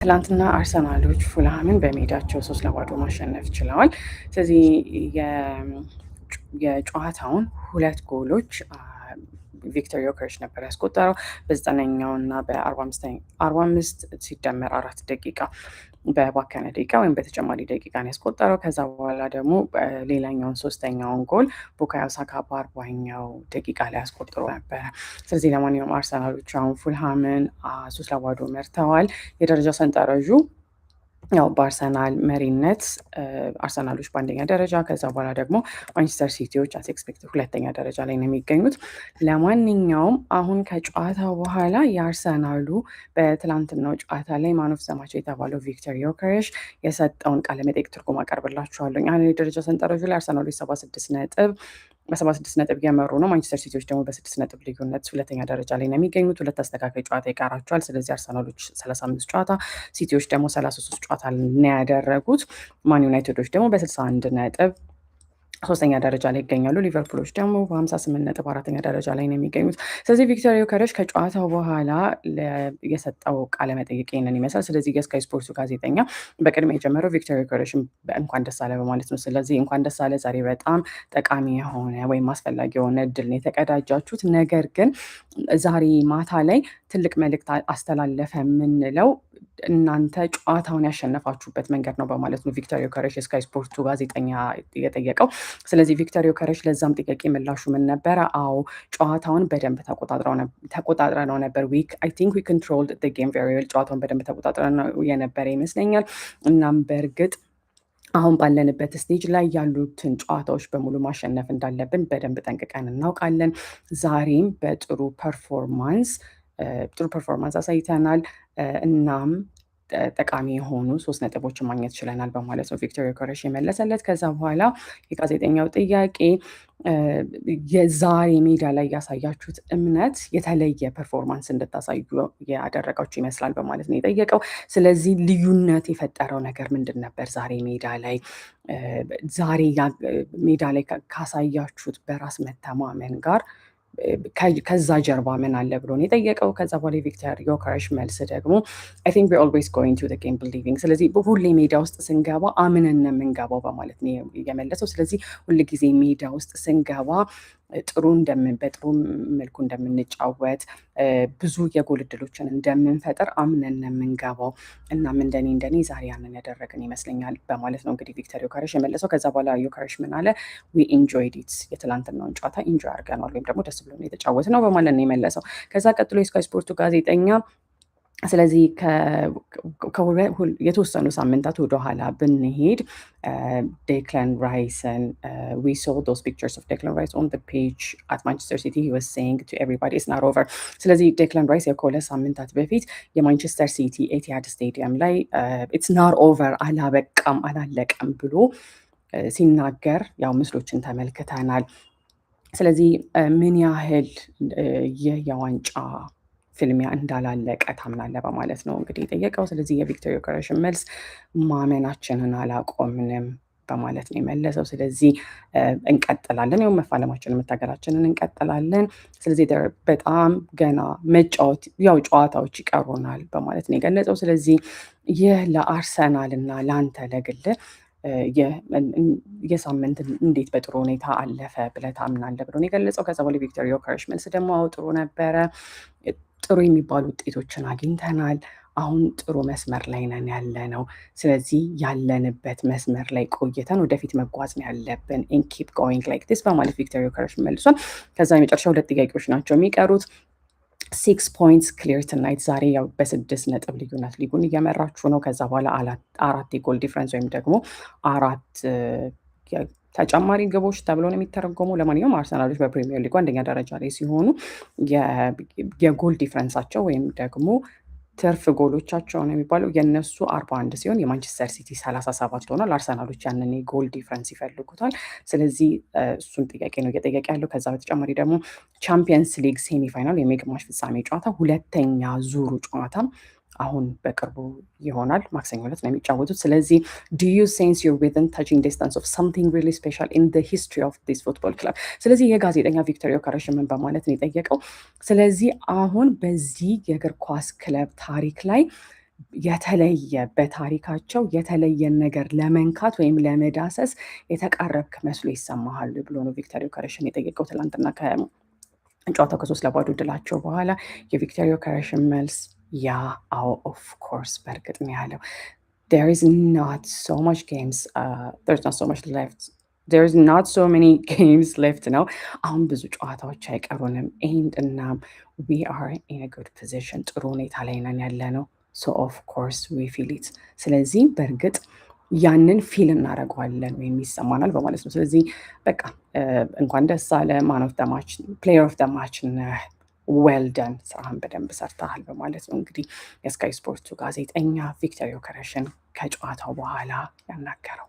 ትላንትና አርሰናሎች ፉልሃምን በሜዳቸው 3-0 ማሸነፍ ችለዋል። ስለዚህ የጨዋታውን 2 ጎሎች ቪክተር ዮከረስ ነበር ያስቆጠረው በ9ኛው እና በ45 ሲደመር 4 ደቂቃ በባከነ ደቂቃ ወይም በተጨማሪ ደቂቃ ነው ያስቆጠረው። ከዛ በኋላ ደግሞ ሌላኛውን 3ኛውን ጎል ቡካዮ ሳካ በ40ኛው ደቂቃ ላይ ያስቆጥሮ ነበረ። ስለዚህ ለማንኛውም አርሰናሎች አሁን ፉልሃምን 3-0 መርተዋል። የደረጃ ሰንጠረዡ ያው በአርሰናል መሪነት አርሰናሎች በአንደኛ ደረጃ፣ ከዛ በኋላ ደግሞ ማንቸስተር ሲቲዎች አስ ኤክስፔክትድ ሁለተኛ ደረጃ ላይ ነው የሚገኙት። ለማንኛውም አሁን ከጨዋታው በኋላ የአርሰናሉ በትላንትናው ጨዋታ ላይ ማን ኦፍ ዘ ማች የተባለው ቪክተር ዮከረስ የሰጠውን ቃለመጠይቅ ትርጉም አቀርብላችኋለሁ። አሁን የደረጃ ሰንጠረዡ ላይ አርሰናሎች 76 ነጥብ እየመሩ ነው። ማንቸስተር ሲቲዎች ደግሞ በ6 ነጥብ ልዩነት ሁለተኛ ደረጃ ላይ ነው የሚገኙት። 2 አስተካካይ ጨዋታ ይቀራቸዋል። ስለዚህ አርሰናሎች 35 ጨዋታ፣ ሲቲዎች ደግሞ 33 ጨዋታ ነው ያደረጉት። ማን ዩናይትዶች ደግሞ በ61 ነጥብ 3ኛ ደረጃ ላይ ይገኛሉ። ሊቨርፑሎች ደግሞ በ58 ነጥብ 4ኛ ደረጃ ላይ ነው የሚገኙት። ስለዚህ ቪክተር ዮከረስ ከጨዋታው በኋላ የሰጠው ቃለመጠይቅ ይህንን ይመስላል። ስለዚህ የስካይ ስፖርቱ ጋዜጠኛ በቅድሚያ የጀመረው ቪክተር ዮከረስን እንኳን ደስ አለ በማለት ነው። ስለዚህ እንኳን ደስ አለ፣ ዛሬ በጣም ጠቃሚ የሆነ ወይም አስፈላጊ የሆነ እድል ነው የተቀዳጃችሁት። ነገር ግን ዛሬ ማታ ላይ ትልቅ መልእክት አስተላለፈ የምንለው እናንተ ጨዋታውን ያሸነፋችሁበት መንገድ ነው በማለት ነው ቪክተር ዮከረስ የስካይ ስፖርቱ ጋዜጠኛ የጠየቀው። ስለዚህ ቪክተር ዮከረስ ለዛም ጥያቄ ምላሹ ምን ነበረ? አዎ ጨዋታውን በደንብ ተቆጣጥረነው ነበር። አይ ቲንክ ዊ ኮንትሮልድ ዘ ጌም ቬሪ ዌል። ጨዋታውን በደንብ ተቆጣጥረነው የነበረ ይመስለኛል። እናም በእርግጥ አሁን ባለንበት ስቴጅ ላይ ያሉትን ጨዋታዎች በሙሉ ማሸነፍ እንዳለብን በደንብ ጠንቅቀን እናውቃለን። ዛሬም በጥሩ ፐርፎርማንስ አሳይተናል። እናም ጠቃሚ የሆኑ 3 ነጥቦችን ማግኘት ችለናል በማለት ነው ቪክተር ዮከረስ የመለሰለት። ከዛ በኋላ የጋዜጠኛው ጥያቄ የዛሬ ሜዳ ላይ ያሳያችሁት እምነት የተለየ ፐርፎርማንስ እንድታሳዩ ያደረጋችሁ ይመስላል በማለት ነው የጠየቀው። ስለዚህ ልዩነት የፈጠረው ነገር ምንድን ነበር? ዛሬ ሜዳ ላይ ካሳያችሁት በራስ መተማመን ጋር ከዛ ጀርባ ምን አለ ብሎ ነው የጠየቀው። ከዛ በኋላ ቪክተር ዮከረስ መልስ ደግሞ አይ ቲንክ ዊር ኦልዌይስ ጎይንግ ቱ ዘ ጌም ቢሊቪንግ፣ ስለዚህ ሁሌ ሜዳ ውስጥ ስንገባ አምነን ነው የምንገባው በማለት ነው የመለሰው። ስለዚህ ሁልጊዜ ሜዳ ውስጥ ስንገባ በጥሩ መልኩ እንደምንጫወት ብዙ የጎል እድሎችን እንደምንፈጥር አምነን ነው የምንገባው። እናም እንደኔ ዛሬ ያንን ያደረግን ይመስለኛል በማለት ነው እንግዲህ ቪክተር ዮከረስ የመለሰው። ከዛ በኋላ ዮከረስ ምን አለ? ዊ ኢንጆይድ ኢት፣ የትላንትናውን ጨዋታ ኢንጆይ አድርገናል ወይም ደግሞ ደስ ብሎ የተጫወት ነው በማለት ነው የመለሰው። ከዛ ቀጥሎ የስካይ ስፖርቱ ጋዜጠኛ ስለዚህ የተወሰኑ ሳምንታት ወደኋላ ብንሄድ ዴክላን ራይስን we saw those pictures of Declan Rice on the page at Manchester City. He was saying to everybody it's not over. ስለዚህ ዴክላን ራይስ ከሁለት ሳምንታት በፊት የማንቸስተር ሲቲ ኤቲሃድ ስቴዲየም ላይ it's not over አላለቀም ብሎ ሲናገር ያው ምስሎችን ተመልክተናል። ስለዚህ ምን ያህል ይህ የዋንጫ ፍልሚያ እንዳላለቀ ታምናለህ በማለት ነው እንግዲህ የጠየቀው። ስለዚህ የቪክተር ዮከረስን መልስ ማመናችንን አላቆምንም በማለት ነው የመለሰው። ስለዚህ እንቀጥላለን፣ ያው መፋለማችንን መታገላችንን እንቀጥላለን። ስለዚህ በጣም ገና መጫወት ያው ጨዋታዎች ይቀሩናል በማለት ነው የገለጸው። ስለዚህ ይህ ለአርሰናል እና ለአንተ ለግል የሳምንት እንዴት በጥሩ ሁኔታ አለፈ ብለህ ታምናለህ ብሎ ነው የገለጸው። ከዛ በኋላ ቪክተር ዮከረስ መልስ ደግሞ ጥሩ ነበረ፣ ጥሩ የሚባሉ ውጤቶችን አግኝተናል፣ አሁን ጥሩ መስመር ላይ ነን ያለ ነው። ስለዚህ ያለንበት መስመር ላይ ቆይተን ወደፊት መጓዝ ነው ያለብን and keep going like this በማለት ቪክተር ዮከረስ መልሷል። ከዛ የመጨረሻ 2 ጥያቄዎች ናቸው የሚቀሩት። 6 points clear tonight፣ ዛሬ ያው በ6 ነጥብ ልዩነት ሊጉን እየመራችሁ ነው። ከዛ በኋላ 4 የጎል ዲፍረንስ ወይም ደግሞ 4 ተጨማሪ ግቦች ተብሎ ነው የሚተረጎመው። ለማንኛውም አርሰናሎች በፕሪሚየር ሊጉ አንደኛ ደረጃ ላይ ሲሆኑ የጎል ዲፍረንሳቸው ወይም ደግሞ ትርፍ ጎሎቻቸው ነው የሚባለው የነሱ 41 ሲሆን የማንቸስተር ሲቲ 37 ሆኗል። አርሰናሎች ያንን የጎል ዲፍረንስ ይፈልጉታል። ስለዚህ እሱን ጥያቄ ነው እየጠየቀ ያለው። ከዛ በተጨማሪ ደግሞ ቻምፒየንስ ሊግ ሴሚፋይናል የግማሽ ፍጻሜ ጨዋታ ሁለተኛ ዙሩ ጨዋታ አሁን በቅርቡ ይሆናል። ማክሰኞ ዕለት ነው የሚጫወቱት። ስለዚህ do you sense you're within touching distance of something really special in the history of this football club? ስለዚህ የጋዜጠኛ ቪክተር ዮከረስ ምን በማለት ነው የጠየቀው። ስለዚህ አሁን በዚህ የእግር ኳስ ክለብ ታሪክ ላይ የተለየ በታሪካቸው የተለየን ነገር ለመንካት ወይም ለመዳሰስ የተቃረብክ መስሎ ይሰማሃል ብሎ ነው ቪክተር ዮከረስን የጠየቀው ትላንትና ጨዋታው ከ3-0 ድላቸው በኋላ የቪክተር ዮከረስን መልስ ያ አዎ ኦፍ ኮርስ በእርግጥ ነው ያለው። there is not so much games there's not so much left there's not so many games left ነው አሁን ብዙ ጨዋታዎች አይቀሩንም and እናም we are in a good position ጥሩ ሁኔታ ላይ ነን ያለ ነው so of course we feel it ስለዚህ በእርግጥ ያንን ፊል እናደርገዋለን ወይም ይሰማናል በማለት ነው። ስለዚህ በቃ እንኳን ደስ አለ ማን ኦፍ ደ ማች ፕሌየር ኦፍ ደ ማች ነህ ዌልደን ስራህን በደንብ ሰርተሃል በማለት ነው እንግዲህ የስካይ ስፖርቱ ጋዜጠኛ ቪክተር ዮከረስን ከጨዋታው በኋላ ያናገረው።